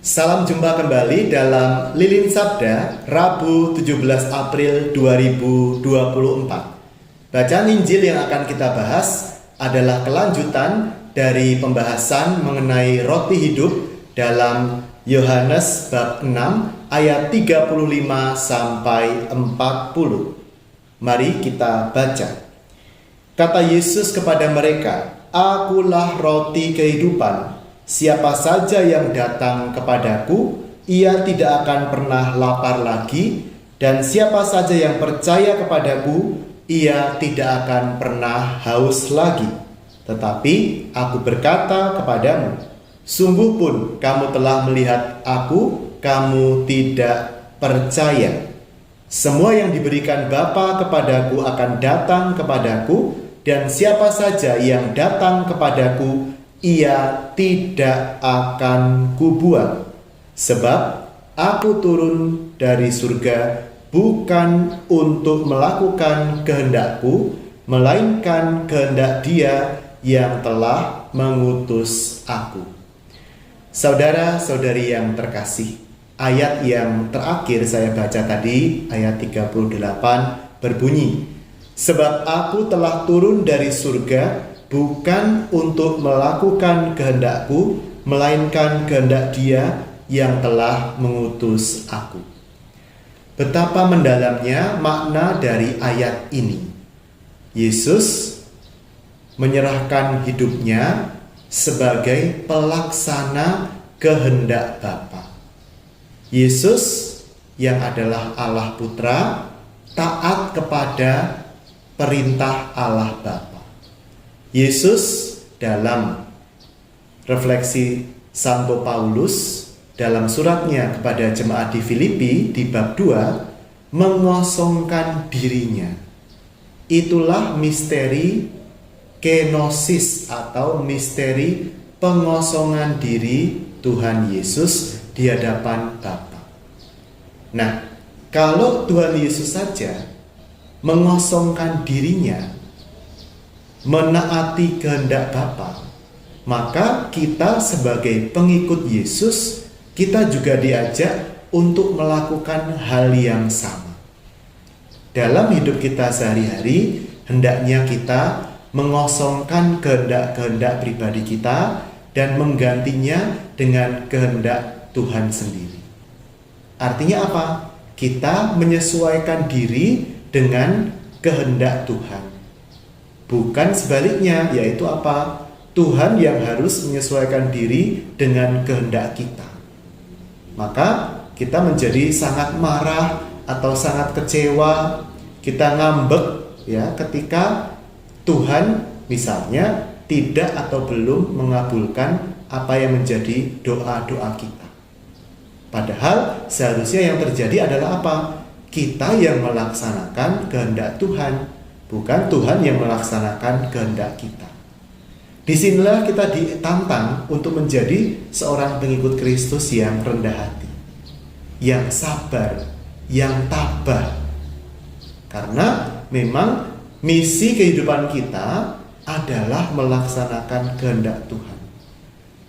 Salam jumpa kembali dalam Lilin Sabda, Rabu 17 April 2024. Bacaan Injil yang akan kita bahas adalah kelanjutan dari pembahasan mengenai roti hidup dalam Yohanes bab 6 ayat 35 sampai 40. Mari kita baca. Kata Yesus kepada mereka, "Akulah roti kehidupan. Siapa saja yang datang kepadaku, ia tidak akan pernah lapar lagi, dan siapa saja yang percaya kepadaku, ia tidak akan pernah haus lagi. Tetapi aku berkata kepadamu, sungguh pun kamu telah melihat aku, kamu tidak percaya. Semua yang diberikan Bapa kepadaku akan datang kepadaku, dan siapa saja yang datang kepadaku, ia tidak akan kubuang. Sebab aku turun dari surga bukan untuk melakukan kehendakku, melainkan kehendak Dia yang telah mengutus aku." Saudara-saudari yang terkasih, ayat yang terakhir saya baca tadi, ayat 38 berbunyi, "Sebab aku telah turun dari surga bukan untuk melakukan kehendakku, melainkan kehendak Dia yang telah mengutus aku." Betapa mendalamnya makna dari ayat ini. Yesus menyerahkan hidupnya sebagai pelaksana kehendak Bapa. Yesus yang adalah Allah Putra taat kepada perintah Allah Bapa. Yesus dalam refleksi Santo Paulus dalam suratnya kepada jemaat di Filipi di bab 2 mengosongkan dirinya. Itulah misteri kenosis atau misteri pengosongan diri Tuhan Yesus di hadapan Bapa. Nah, kalau Tuhan Yesus saja mengosongkan dirinya, menaati kehendak Bapa, maka kita sebagai pengikut Yesus, kita juga diajak untuk melakukan hal yang sama. Dalam hidup kita sehari-hari, hendaknya kita mengosongkan kehendak-kehendak pribadi kita dan menggantinya dengan kehendak Tuhan sendiri. Artinya apa? Kita menyesuaikan diri dengan kehendak Tuhan. Bukan sebaliknya, yaitu apa? Tuhan yang harus menyesuaikan diri dengan kehendak kita. Maka kita menjadi sangat marah atau sangat kecewa, kita ngambek ya ketika Tuhan misalnya tidak atau belum mengabulkan apa yang menjadi doa-doa kita. Padahal seharusnya yang terjadi adalah apa? Kita yang melaksanakan kehendak Tuhan, bukan Tuhan yang melaksanakan kehendak kita. Disinilah kita ditantang untuk menjadi seorang pengikut Kristus yang rendah hati, yang sabar, yang tabah. Karena memang misi kehidupan kita adalah melaksanakan kehendak Tuhan.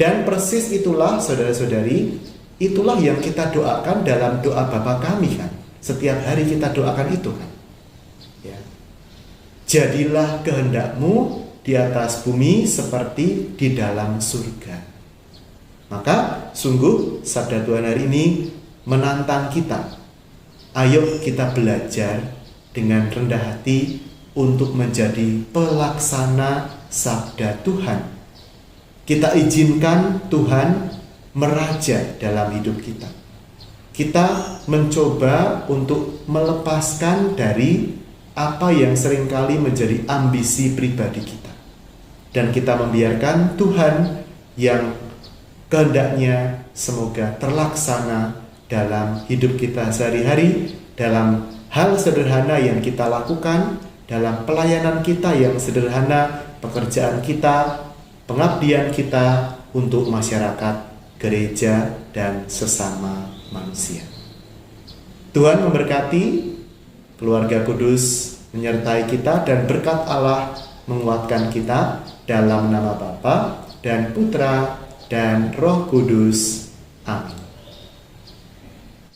Dan persis itulah saudara-saudari, itulah yang kita doakan dalam doa Bapa kami kan. Setiap hari kita doakan itu kan. Ya. Jadilah kehendakmu di atas bumi seperti di dalam surga. Maka sungguh sabda Tuhan hari ini menantang kita. Ayo kita belajar dengan rendah hati untuk menjadi pelaksana sabda Tuhan. Kita izinkan Tuhan meraja dalam hidup kita. Kita mencoba untuk melepaskan dari apa yang seringkali menjadi ambisi pribadi kita. Dan kita membiarkan Tuhan yang kehendaknya semoga terlaksana dalam hidup kita sehari-hari, dalam hal sederhana yang kita lakukan, dalam pelayanan kita yang sederhana, pekerjaan kita, pengabdian kita untuk masyarakat, gereja, dan sesama manusia. Tuhan memberkati, keluarga kudus menyertai kita, dan berkat Allah menguatkan kita dalam nama Bapa dan Putra dan Roh Kudus. Amin.